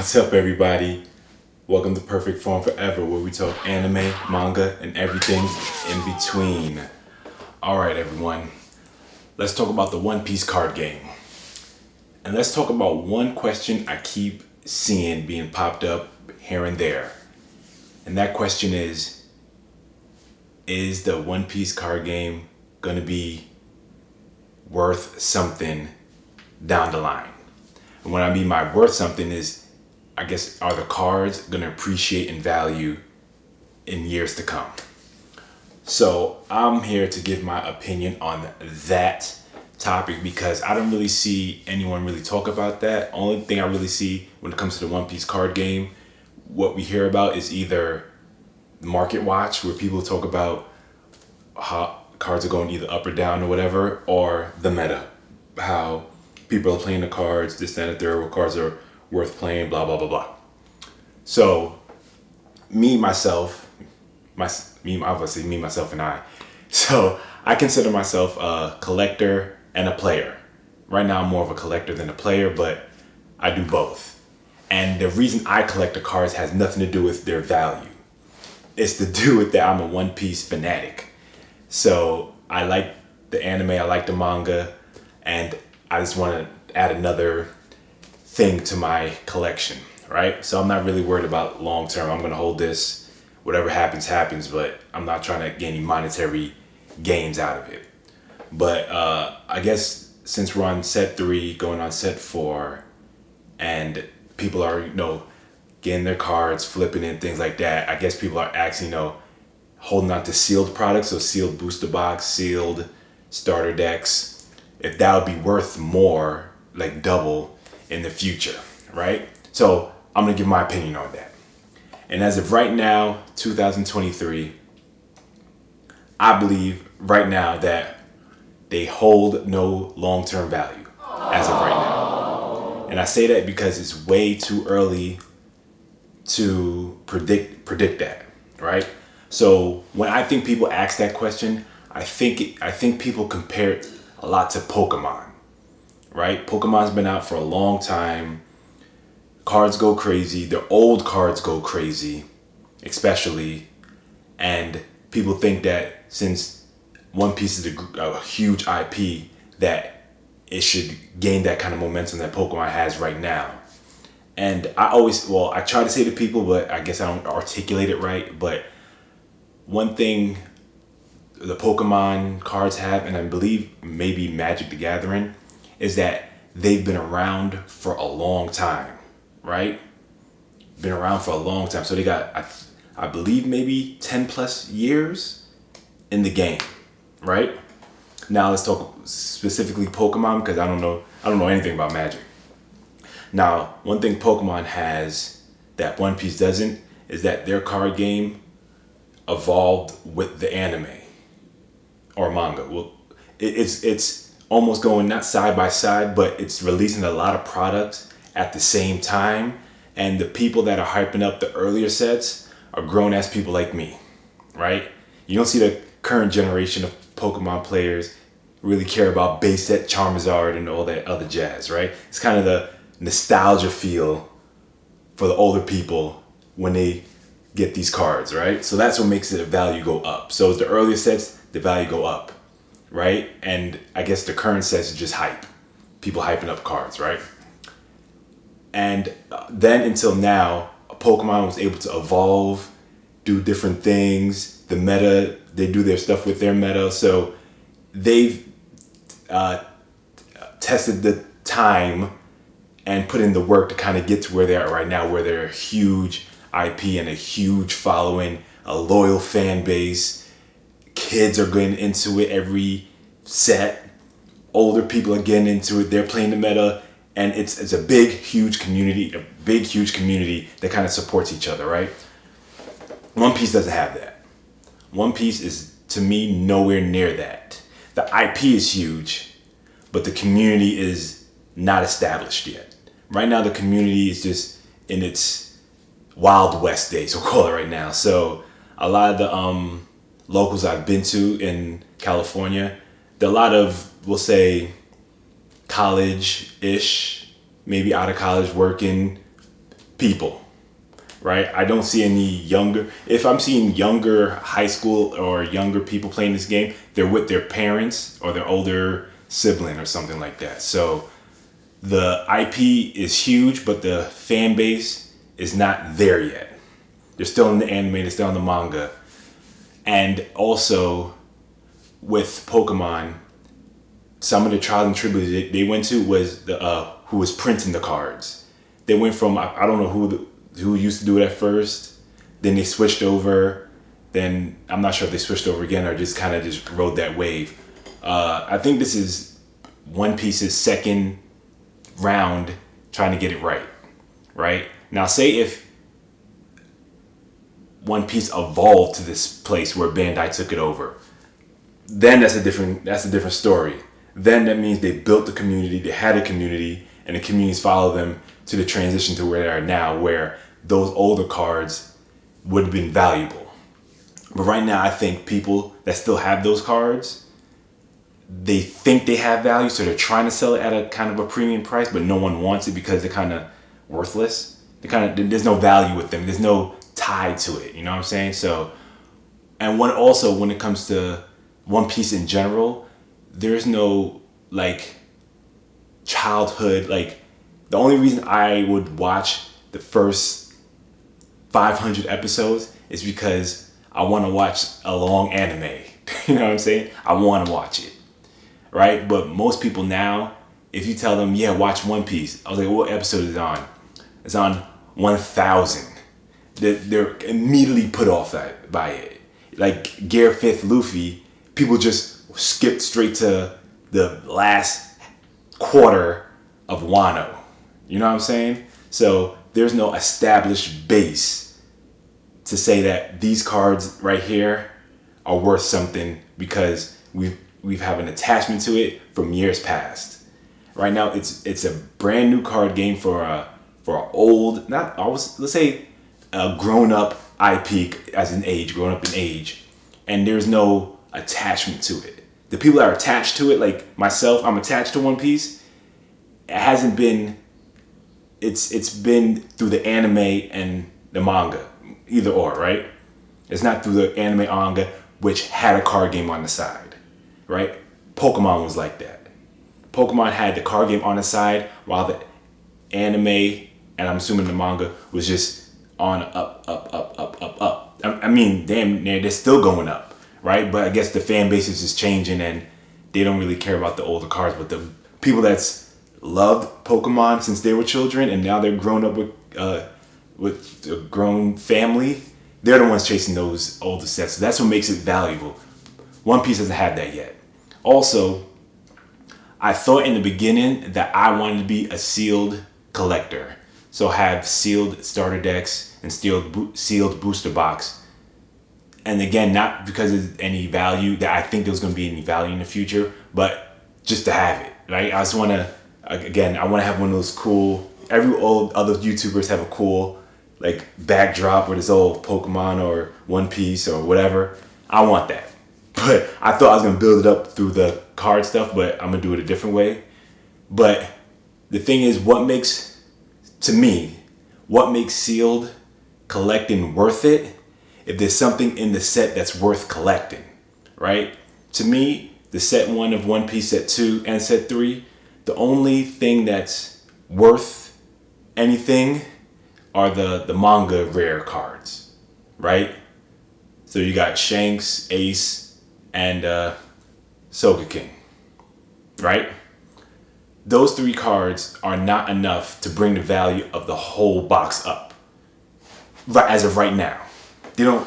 What's up, everybody? Welcome to Perfect Form Forever, where we talk anime, manga, and everything in between. Alright, everyone. Let's talk about the One Piece card game. And let's talk about one question I keep seeing being popped up here and there. And that question is the One Piece card game going to be worth something down the line? And what I mean by worth something is, I guess, are the cards going to appreciate in value in years to come? So I'm here to give my opinion on that topic because I don't really see anyone really talk about that. Only thing I really see when it comes to the One Piece card game, what we hear about is either Market Watch, where people talk about how cards are going either up or down or whatever, or the meta, how people are playing the cards, this, that, and the third, what cards are worth playing, blah, blah, blah, blah. So, myself, and I. So, I consider myself a collector and a player. Right now, I'm more of a collector than a player, but I do both. And the reason I collect the cards has nothing to do with their value. It's to do with that I'm a One Piece fanatic. So, I like the anime, I like the manga, and I just want to add another thing to my collection, right? So I'm not really worried about long term. I'm going to hold this, whatever happens, happens, but I'm not trying to get any monetary gains out of it. But I guess since we're on set 3, going on set 4, and people are, getting their cards, flipping it, things like that, I guess people are actually, holding on to sealed products, so sealed booster box, sealed starter decks, if that would be worth more, like double in the future, right? So I'm gonna give my opinion on that. And as of right now, 2023, I believe right now that they hold no long-term value as of right now. And I say that because it's way too early to predict that, right? So when I think people ask that question, I think people compare it a lot to Pokemon, right? Pokemon's been out for a long time. Cards go crazy. The old cards go crazy, especially. And people think that since One Piece is a huge IP, that it should gain that kind of momentum that Pokemon has right now. And I try to say to people, but I guess I don't articulate it right. But one thing the Pokemon cards have, and I believe maybe Magic the Gathering, is that they've been around for a long time, right? Been around for a long time. So they got, I believe, maybe 10 plus years in the game, right? Now let's talk specifically Pokemon, because I don't know anything about Magic. Now, one thing Pokemon has that One Piece doesn't is that their card game evolved with the anime or manga. Well, it's almost going not side by side, but it's releasing a lot of products at the same time. And the people that are hyping up the earlier sets are grown ass people like me, right? You don't see the current generation of Pokemon players really care about base set Charizard and all that other jazz, right? It's kind of the nostalgia feel for the older people when they get these cards, right? So that's what makes the value go up. So as the earlier sets, the value go up, right? And I guess the current sets is just hype. People hyping up cards, right? And then until now, Pokemon was able to evolve, do different things. The meta, they do their stuff with their meta. So they've tested the time and put in the work to kind of get to where they are right now, where they're a huge IP and a huge following, a loyal fan base. Kids are getting into it every set. Older people are getting into it. They're playing the meta, and it's a big, huge community that kind of supports each other, right? One Piece doesn't have that. One Piece is, to me, nowhere near that. The IP is huge, but the community is not established yet. Right now, the community is just in its Wild West days, we'll call it right now. So a lot of the locals I've been to in California, there are a lot of, we'll say, college-ish, maybe out of college working people, right? I don't see any younger. If I'm seeing younger high school or younger people playing this game, they're with their parents or their older sibling or something like that. So the IP is huge, but the fan base is not there yet. They're still in the anime, they're still in the manga. And also with Pokemon, some of the trials and tribulations they went to was the who was printing the cards. They went from I don't know who used to do it at first. Then they switched over. Then I'm not sure if they switched over again or just kind of just rode that wave. I think this is One Piece's second round trying to get it right. Right now, say if One Piece evolved to this place where Bandai took it over, then that's a different story. Then that means they built the community, they had a community, and the communities follow them to the transition to where they are now, where those older cards would have been valuable. But right now, I think people that still have those cards, they think they have value, so they're trying to sell it at a kind of a premium price, but no one wants it because they're kind of worthless. There's no value with them. There's no tie to it. You know what I'm saying? So, and when it comes to One Piece in general, there's no like childhood, like the only reason I would watch the first 500 episodes is because I want to watch a long anime. You know what I'm saying? I want to watch it, right? But most people now, if you tell them, yeah, watch One Piece, I was like, what episode is it on? It's on 1000. They're immediately put off by it. Like Gear 5th Luffy, people just skipped straight to the last quarter of Wano. You know what I'm saying? So there's no established base to say that these cards right here are worth something because we've have an attachment to it from years past. Right now, it's a brand new card game for a old, not always, let's say a grown up IP as an age, grown up in age, and there's no attachment to it. The people that are attached to it, like myself, I'm attached to One Piece. It hasn't been. It's been through the anime and the manga, either or, right? It's not through the anime manga, which had a card game on the side, right? Pokemon was like that. Pokemon had the card game on the side, while the anime and I'm assuming the manga was just on up. I mean, damn, they're still going up. Right, but I guess the fan base is just changing, and they don't really care about the older cards. But the people that's loved Pokemon since they were children, and now they're grown up with a grown family, they're the ones chasing those older sets. So that's what makes it valuable. One Piece doesn't have that yet. Also, I thought in the beginning that I wanted to be a sealed collector, so have sealed starter decks and sealed booster box. And again, not because of any value that I think there's going to be any value in the future, but just to have it, right? I just want to, again, I want to have one of those cool, every old other YouTubers have a cool like backdrop with this old Pokemon or One Piece or whatever. I want that. But I thought I was going to build it up through the card stuff, but I'm going to do it a different way. But the thing is, what makes sealed collecting worth it? If there's something in the set that's worth collecting, right? To me, the set 1 of One Piece, set 2, and set 3, the only thing that's worth anything are the manga rare cards, right? So you got Shanks, Ace, and Sogeking, right? Those 3 cards are not enough to bring the value of the whole box up, as of right now. They don't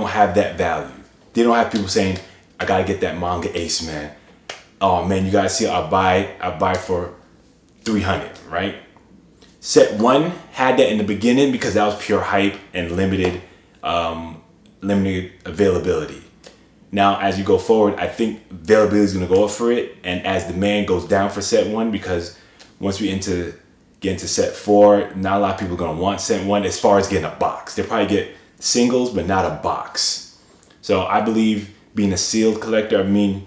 have that value. They don't have people saying, I gotta get that manga Ace, man. Oh man, you gotta see, I'll buy for 300, right? Set 1 had that in the beginning because that was pure hype and limited availability. Now, as you go forward, I think availability is gonna go up for it, and as demand goes down for set 1, because once we get into set 4, not a lot of people are going to want set 1 as far as getting a box. They'll probably get singles, but not a box. So I believe being a sealed collector, be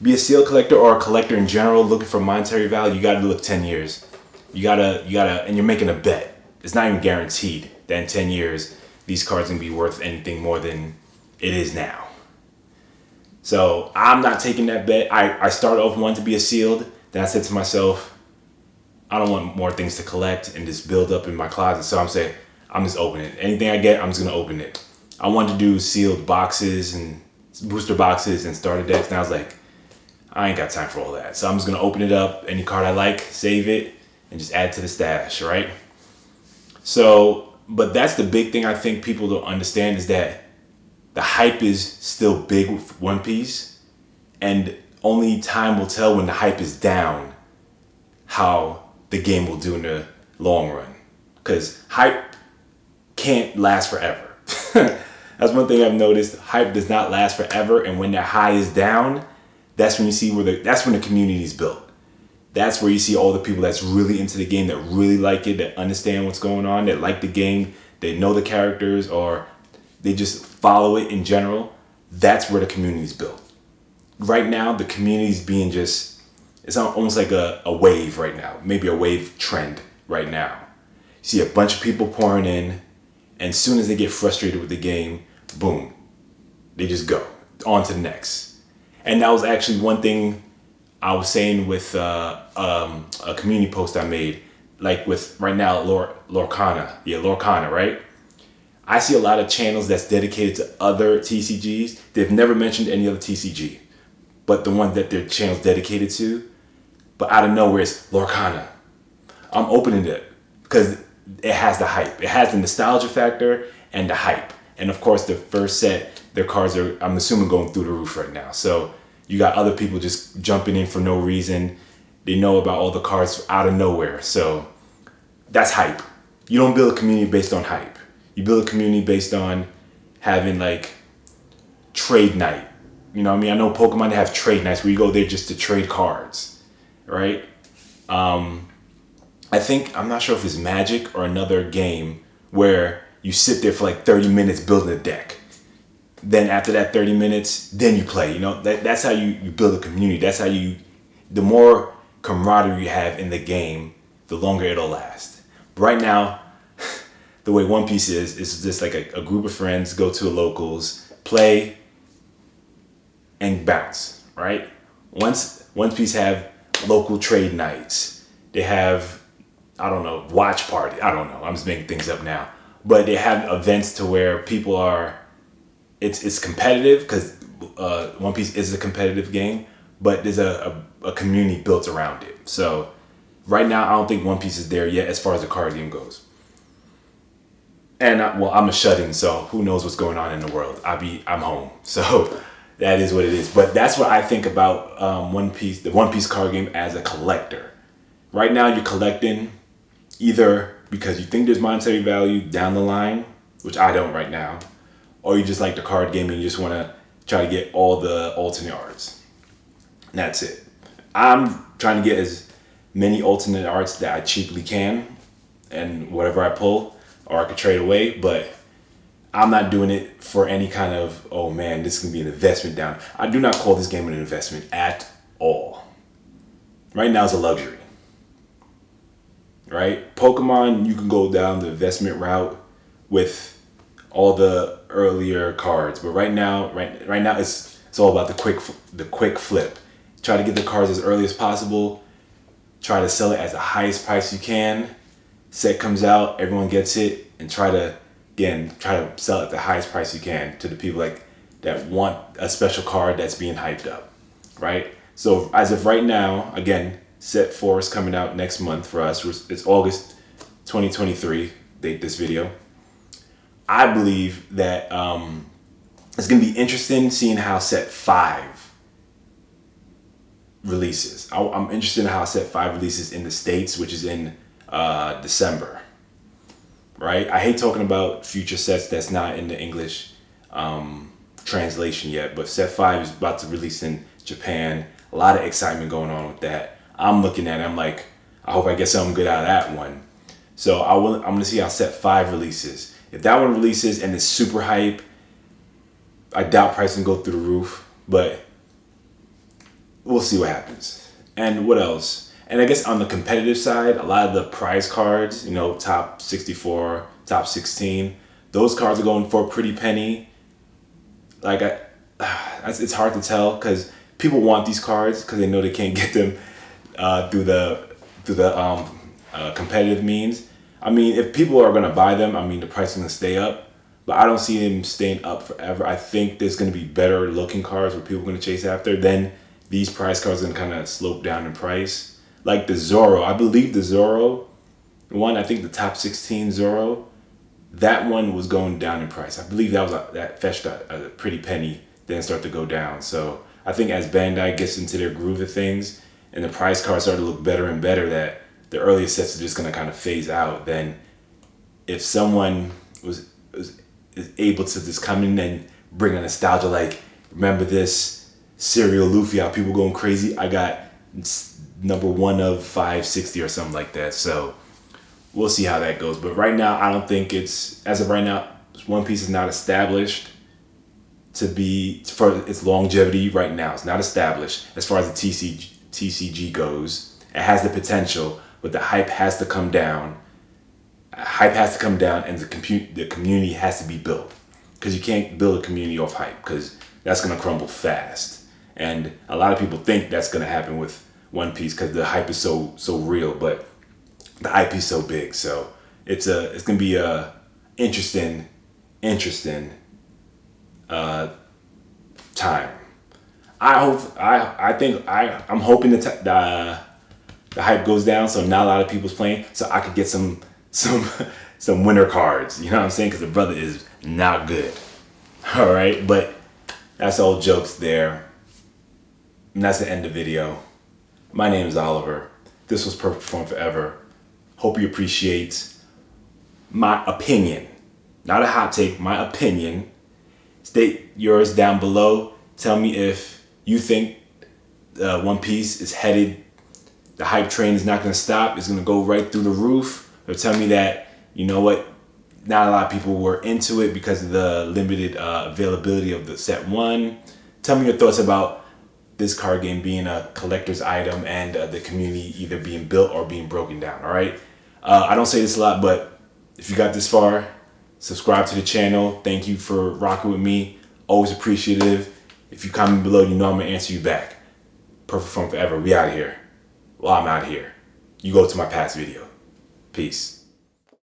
a sealed collector or a collector in general looking for monetary value, you got to look 10 years. and you're making a bet. It's not even guaranteed that in 10 years these cards can be worth anything more than it is now. So I'm not taking that bet. I started off wanting to be a sealed. Then I said to myself, I don't want more things to collect and just build up in my closet. So I'm saying, I'm just opening it. Anything I get, I'm just going to open it. I wanted to do sealed boxes and booster boxes and starter decks. And I was like, I ain't got time for all that. So I'm just going to open it up. Any card I like, save it, and just add to the stash, right? So, but that's the big thing I think people don't understand is that the hype is still big with One Piece. And only time will tell when the hype is down how the game will do in the long run. Because hype can't last forever. That's one thing I've noticed. Hype does not last forever. And when that high is down, that's when you see that's when the community is built. That's where you see all the people that's really into the game, that really like it, that understand what's going on, that like the game, they know the characters, or they just follow it in general. That's where the community is built. Right now, the community is being it's almost like a wave right now, maybe a wave trend right now. You see a bunch of people pouring in, and as soon as they get frustrated with the game, boom, they just go on to the next. And that was actually one thing I was saying with a community post I made, like with right now Lorcana, right? I see a lot of channels that's dedicated to other TCGs. They've never mentioned any other TCG, but the one that their channel's dedicated to. But out of nowhere, it's Lorcana. I'm opening it because it has the hype. It has the nostalgia factor and the hype. And of course, the first set, their cards are, I'm assuming, going through the roof right now. So you got other people just jumping in for no reason. They know about all the cards out of nowhere. So that's hype. You don't build a community based on hype. You build a community based on having like trade night. You know what I mean? I know Pokemon have trade nights where you go there just to trade cards, right? I think, I'm not sure if it's Magic or another game where you sit there for like 30 minutes building a deck. Then after that 30 minutes, then you play. You know, that's how you build a community. That's how the more camaraderie you have in the game, the longer it'll last. But right now, the way One Piece is just like a group of friends go to a locals, play, and bounce, right? Once One Piece have local trade nights, they have, I don't know, watch party. I don't know. I'm just making things up now. But they have events to where people are, it's competitive because One Piece is a competitive game, but there's a community built around it. So right now, I don't think One Piece is there yet as far as the card game goes. And I'm a shut-in, so who knows what's going on in the world. I'm home. So that is what it is. But that's what I think about One Piece, the One Piece card game as a collector. Right now, you're collecting either because you think there's monetary value down the line, which I don't right now, or you just like the card game and you just want to try to get all the alternate arts. And that's it. I'm trying to get as many alternate arts that I cheaply can, and whatever I pull, or I could trade away, but I'm not doing it for any kind of, oh man, this is going to be an investment down. I do not call this game an investment at all. Right now it's a luxury. Right? Pokemon, you can go down the investment route with all the earlier cards, but right now it's all about the quick flip. Try to get the cards as early as possible. Try to sell it at the highest price you can. Set comes out, everyone gets it, and try to sell it at the highest price you can to the people that want a special card that's being hyped up, right? So as of right now, again, Set 4 is coming out next month for us. It's August 2023, date this video. I believe that it's going to be interesting seeing how Set 5 releases. I'm interested in how Set 5 releases in the States, which is in December, right? I hate talking about future sets that's not in the English translation yet, but Set 5 is about to release in Japan. A lot of excitement going on with that. I'm looking at it, I'm like, I hope I get something good out of that one. So I'm going to see how Set 5 releases. If that one releases and it's super hype, I doubt pricing go through the roof, but we'll see what happens. And what else? And I guess on the competitive side, a lot of the prize cards, top 64, top 16, those cards are going for a pretty penny. Like, it's hard to tell because people want these cards because they know they can't get them through the competitive means. I mean, if people are going to buy them, I mean, the price is going to stay up. But I don't see them staying up forever. I think there's going to be better looking cards where people are going to chase after. Then these price cards are going to kind of slope down in price. Like the Zorro. I believe the Zorro one, I think the top 16 Zorro, that one was going down in price. I believe that fetched a pretty penny, then start to go down. So I think as Bandai gets into their groove of things and the price cards start to look better and better, that the earlier sets are just going to kind of phase out. Then if someone is able to just come in and bring a nostalgia, like, remember this Serial Luffy, how people going crazy? I got number 1 of 560 or something like that. So we'll see how that goes. But right now, I don't think as of right now, One Piece is not established to be, for its longevity right now. It's not established as far as the TCG goes. It has the potential, but the hype has to come down. And the community has to be built, because you can't build a community off hype, because that's going to crumble fast. And a lot of people think that's going to happen with One Piece because the hype is so real, but the IP is so big. So it's going to be a interesting time. I'm hoping the hype goes down, so not a lot of people's playing, so I could get some winner cards. You know what I'm saying? Because the brother is not good. All right, but that's all jokes there. And that's the end of the video. My name is Oliver. This was Perfect Form Forever. Hope you appreciate my opinion. Not a hot take, my opinion. State yours down below. Tell me if you think One Piece is headed, the hype train is not going to stop. It's going to go right through the roof. Or tell me that, you know what, not a lot of people were into it because of the limited availability of the set 1. Tell me your thoughts about this card game being a collector's item and the community either being built or being broken down, all right? I don't say this a lot, but if you got this far, subscribe to the channel. Thank you for rocking with me. Always appreciative. If you comment below, you know I'm going to answer you back. Perfect Form Forever. We out of here. Well, I'm out of here. You go to my past video. Peace.